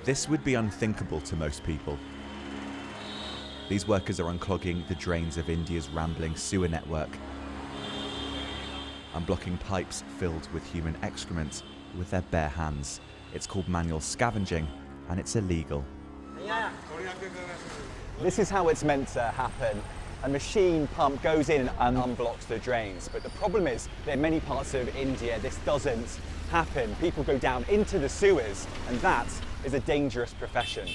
This would be unthinkable to most people. These workers are unclogging the drains of India's rambling sewer network, unblocking pipes filled with human excrement with their bare hands. It's called manual scavenging, and it's illegal. This is how it's meant to happen. A machine pump goes in and unblocks the drains. But the problem is that in many parts of India, this doesn't happen. People go down into the sewers, and that is a dangerous profession.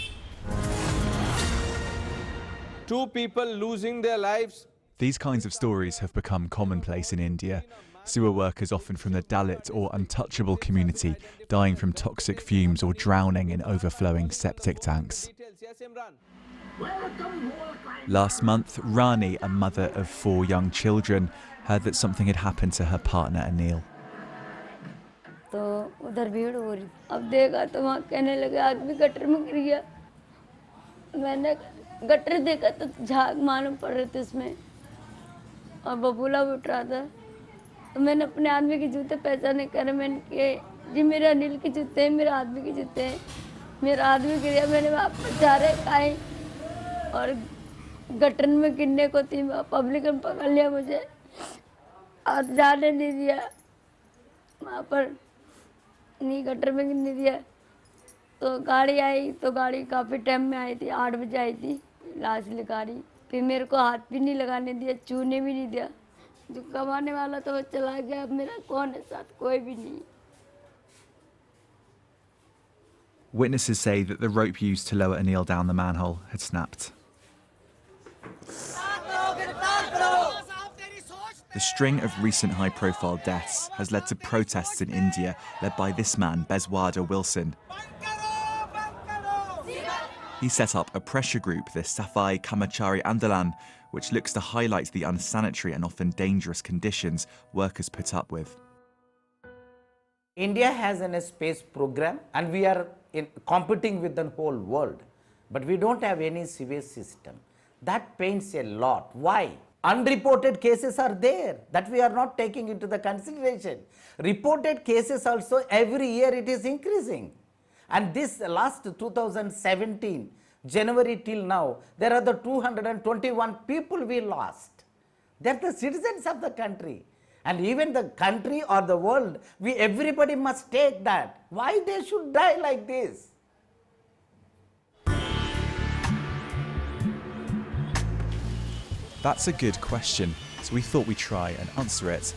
2 people losing their lives. These kinds of stories have become commonplace in India. Sewer workers, often from the Dalit or untouchable community, dying from toxic fumes or drowning in overflowing septic tanks. Last month, Rani, a mother of 4 young children, heard that something had happened to her partner Anil. तो उधर भीड़ हो रही, अब देखा तो वहाँ कहने लगे आदमी गटर में गिर गया। मैंने गटर देखा तो झाग मालूम पड़ रहे थे उसमें और बबूला उठ रहा था। तो मैंने अपने आदमी के जूते पहचाने करे, मैंने कहा जी मेरे अनिल के जूते हैं, मेरे आदमी के जूते हैं। मेरा आदमी गिर गया, मैंने वापस जा रहे खाए और गटर में गिरने को थी, पब्लिक ने पकड़ लिया मुझे और जाने नहीं दिया वहाँ पर, नहीं गटर में गिरने दिया। तो गाड़ी आई तो गाड़ी काफ़ी टाइम में आई थी, 8 बजे आई थी लाश ले गाड़ी। फिर मेरे को हाथ भी नहीं लगाने दिया, छूने भी नहीं दिया। जो कमाने वाला था वो चला गया, अब मेरा कौन है साथ, कोई भी नहीं। Witnesses say that the rope used to lower Anil down the manhole had snapped. The string of recent high-profile deaths has led to protests in India, led by this man, Bezwada Wilson. He set up a pressure group, the Safai Kamachari Andolan, which looks to highlight the unsanitary and often dangerous conditions workers put up with. India has a space program and we are competing with the whole world, but we don't have any sewage system. That pains a lot. Why? Unreported cases are there that we are not taking into the consideration. Reported cases also every year it is increasing. And this last 2017, January till now, there are the 221 people we lost. They are the citizens of the country. And even the country or the world, everybody must take that. Why they should die like this? That's a good question, so we thought we'd try and answer it.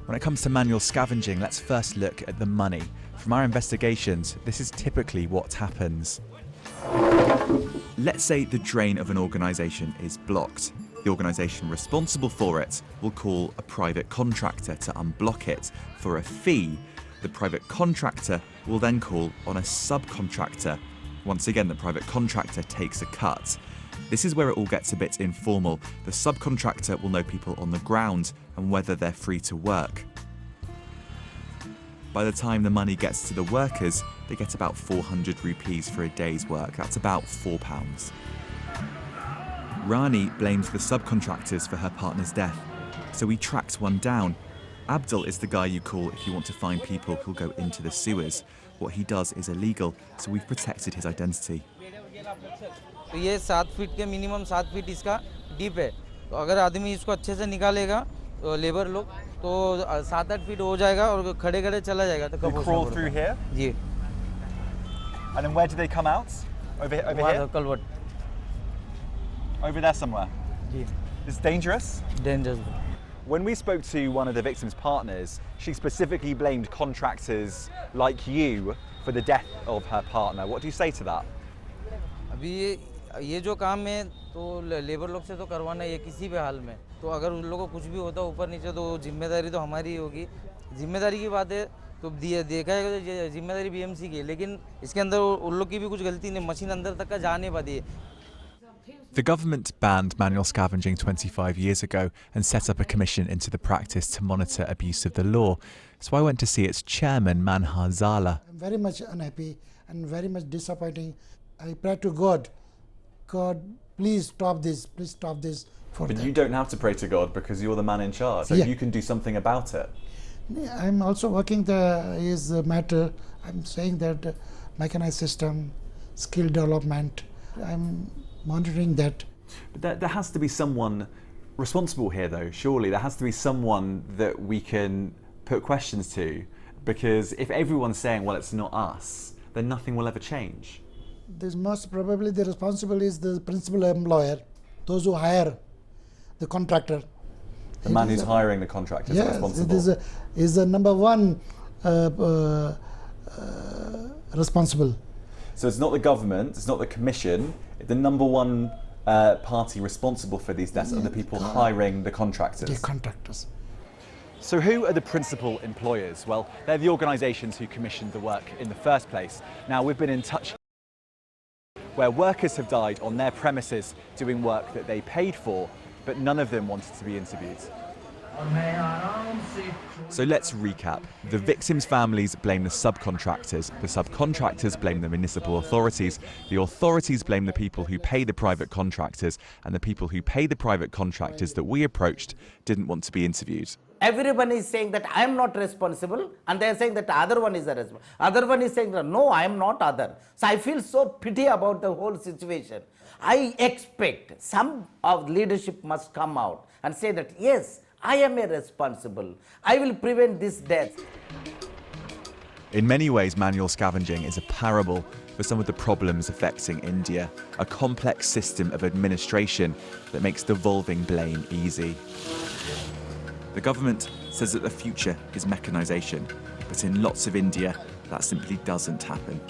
When it comes to manual scavenging, let's first look at the money. From our investigations, this is typically what happens. Let's say the drain of an organisation is blocked. The organisation responsible for it will call a private contractor to unblock it for a fee. The private contractor will then call on a subcontractor. Once again, the private contractor takes a cut. This is where it all gets a bit informal. The subcontractor will know people on the ground and whether they're free to work. By the time the money gets to the workers, they get about 400 rupees for a day's work. That's about £4. Rani blames the subcontractors for her partner's death, so we tracked one down. Abdul is the guy you call if you want to find people who'll go into the sewers. What he does is illegal, so we've protected his identity. तो ये 7 feet के minimum 7 feet इसका deep है, तो अगर आदमी इसको अच्छे से निकालेगा तो लेबर लोग तो 7-8 फीट हो जाएगा और खड़े खड़े चला जाएगा। तो You crawl through here? Ji. And then where do they come out? Over here? Culvert. Over there somewhere? Ji. It's dangerous? Dangerous. When we spoke to one of the victim's partners, she specifically blamed contractors like you for the death of her partner. What do you say to that? अभी ये जो काम है तो labour लोग से तो करवाना है किसी भी हाल में, तो अगर उन लोगों को कुछ भी होता ऊपर नीचे तो जिम्मेदारी तो हमारी ही होगी। जिम्मेदारी की बात है तो देखा है तो जिम्मेदारी बीएमसी की है, लेकिन इसके अंदर उन लोग की भी कुछ गलती नहीं, मशीन अंदर तक का जा नहीं पाती है। The government banned manual scavenging 25 years ago and set up a commission into the practice to monitor abuse of the law. So I went to see its chairman, Manhar Zala. I'm very much unhappy and very much disappointing. I pray to God, God, please stop this for But them. you don't have to pray to God because you're the man in charge, so you can do something about it. I'm also working his matter. I'm saying that mechanized system, skill development. I'm monitoring that. But there has to be someone responsible here, though, surely. There has to be someone that we can put questions to, because if everyone's saying, well, it's not us, then nothing will ever change. This most probably the responsible is the principal employer, those who hire the contractor. The man who's hiring the contractor is responsible. It is the number one responsible. So it's not the government, it's not the commission, the number one party responsible for these deaths are the people hiring the contractors. The contractors. So who are the principal employers? Well, they're the organisations who commissioned the work in the first place. Now, we've been in touch where workers have died on their premises doing work that they paid for, but none of them wanted to be interviewed. So let's recap. The victims' families blame the subcontractors blame the municipal authorities, the authorities blame the people who pay the private contractors, and the people who pay the private contractors that we approached didn't want to be interviewed. Everyone is saying that I am not responsible, and they are saying that the other one is the responsible. Other one is saying that no, I am not other. So I feel so pity about the whole situation. I expect some of leadership must come out and say that yes, I am irresponsible. I will prevent this death. In many ways, manual scavenging is a parable for some of the problems affecting India, a complex system of administration that makes devolving blame easy. The government says that the future is mechanisation, but in lots of India, that simply doesn't happen.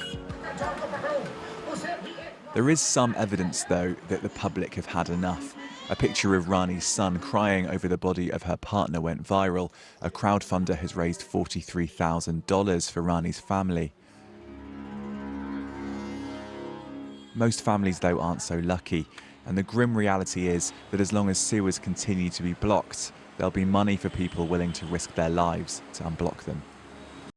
There is some evidence, though, that the public have had enough. A picture of Rani's son crying over the body of her partner went viral. A crowdfunder has raised $43,000 for Rani's family. Most families, though, aren't so lucky, and the grim reality is that as long as sewers continue to be blocked, there'll be money for people willing to risk their lives to unblock them.